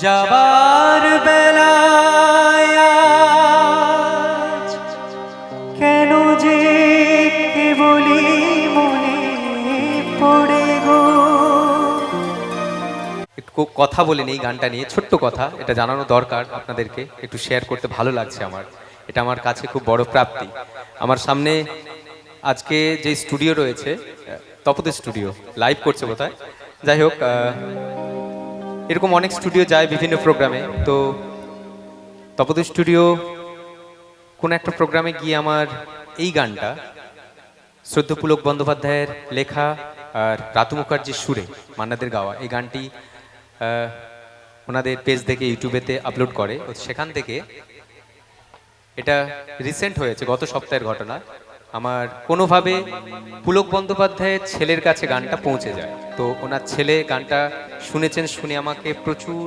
যাবার বেলায় আজ কেন যে কেবলই মনে পড়ে গো। একটু কথা বলে নেই গানটা নিয়ে, ছোট্ট কথা, এটা জানানো দরকার আপনাদেরকে, একটু শেয়ার করতে ভালো লাগছে আমার, এটা আমার কাছে খুব বড় প্রাপ্তি। আমার সামনে আজকে যে স্টুডিও রয়েছে, তপতি স্টুডিও লাইভ করছে বোধহয়, যাই হোক এরকম অনেক স্টুডিও যায় বিভিন্ন প্রোগ্রামে, তো তপতি স্টুডিও কোন একটা প্রোগ্রামে গিয়ে আমার এই গানটা শ্রদ্ধেয় পুলক বন্দ্যোপাধ্যায়ের লেখা আর রাতু মুখার্জির সুরে মান্নাদের গাওয়া এই গানটি ওনাদের পেজ থেকে ইউটিউবেতে আপলোড করে, সেখান থেকে এটা রিসেন্ট হয়েছে, গত সপ্তাহের ঘটনা। আমার কোনোভাবে পুলক বন্দ্যোপাধ্যায়ের ছেলের কাছে গানটা পৌঁছে যায়, তো ওনার ছেলে গানটা শুনেছেন, শুনে আমাকে প্রচুর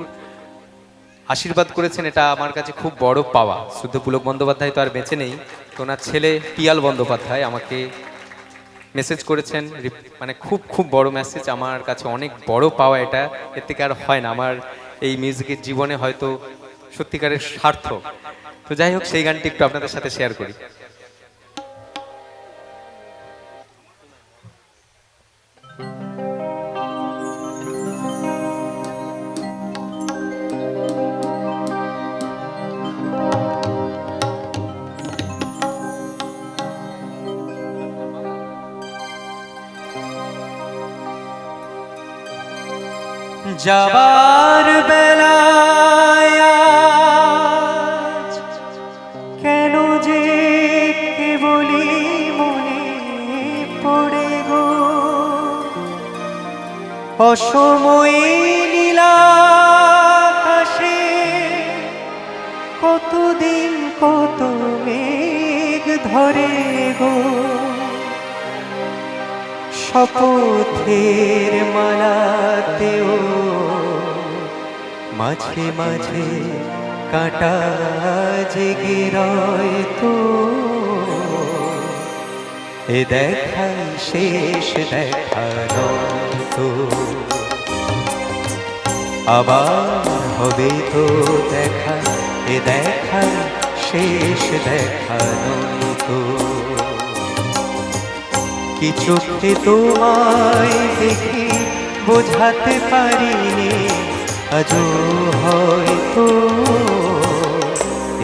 আশীর্বাদ করেছেন, এটা আমার কাছে খুব বড় পাওয়া। শুদ্ধ পুলক বন্দ্যোপাধ্যায় তো আর বেঁচে নেই, তো ওনার ছেলে পিয়াল বন্দ্যোপাধ্যায় আমাকে মেসেজ করেছেন, মানে খুব খুব বড় মেসেজ, আমার কাছে অনেক বড় পাওয়া এটা, এর থেকে আর হয় না আমার এই মিউজিকের জীবনে, হয়তো সত্যিকারের সার্থক। তো যাই হোক, সেই গানটি একটু আপনাদের সাথে শেয়ার করি। যাবার বেলায় আজ কেন যে কেবলই মনে পড়ে গো। অসময়ে নীলাকাশে কতদিন কত মেঘ ধরে গো। শপথের মালাতেও মাঝে মাঝে কাঁটা জেগে রয় তো, এ দেখাই শেষ দেখা নয় তো, আবার হবে তো দেখা, এ দেখাই শেষ দেখা নয় তো। কি চোখে তোমায় দেখি বোঝাতে পারিনি, আজও হয়তো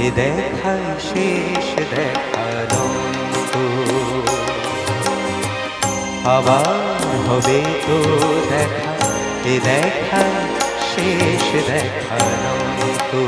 এ দেখাই শেষ দেখা নয় তো, আবার হবে তো দেখা, এ দেখাই শেষ দেখা নয় তো।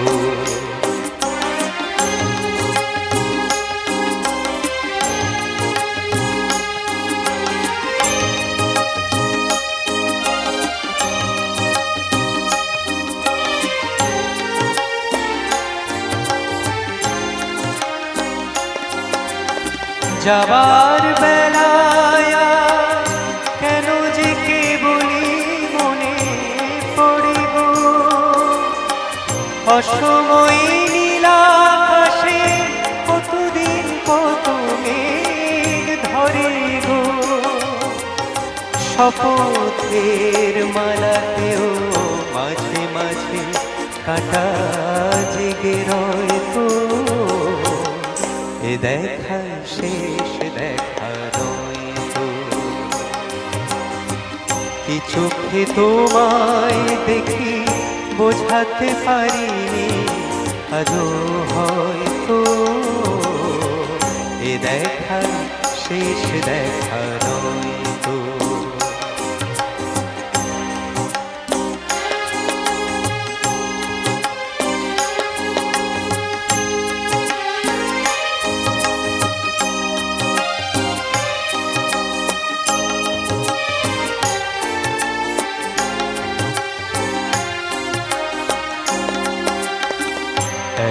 যাবার বেলায় কেন যে কেবলই মনে পড়ে গো। অসময়ে নীলাকাশে কতদিন কত মেঘ ধরে গো। শপথের মালাতেও মাঝে মাঝে কাঁটা জেগে রয় তো, এ দেখাই শেষ দেখা নয় তো। কি চোখে তোমায় দেখি বোঝাতে পারিনি, আজও হয়তো এ দেখাই শেষ দেখা নয় তো।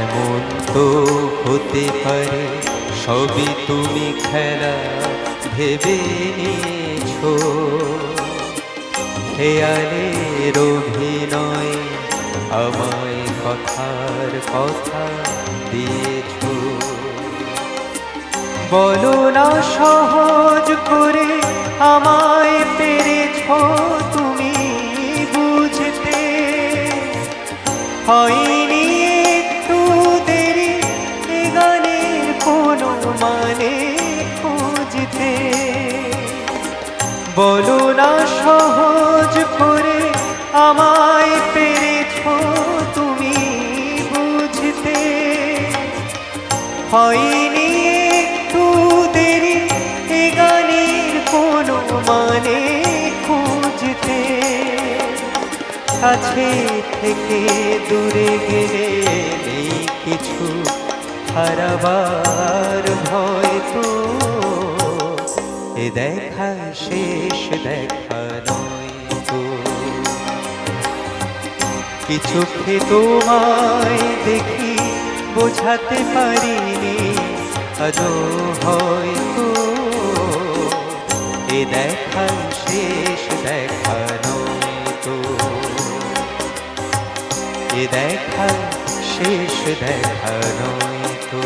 এমন তো হতে পারে সবই তুমি খেলা ভেবে নিয়েছো, খেয়ালের অভিনয় আমায় কথার কথা দিয়েছো। বলো না সহজ করে আমায় পেরেছো তুমি বুঝতে, হয়নি একটু দেরি এ গানের কোনো মানে খুঁজতে। বলো না সহজ করে আমায় পেরেছো তুমি বুঝতে। হয়নি একটু দেরি এ গানের কোনো মানে খুঁজতে। কাছে থেকে দূরে গেলে নেই কিছু হারাবার ভয় তো। এ দেখা শেষ দেখা নয় তো। কিছুক্ষে তোমায় দেখি বোঝাতে পারিনি আজও হয়তো। এ দেখা শেষ দেখা নয় তো। এ দেখা শেষ দেখা নয় তো।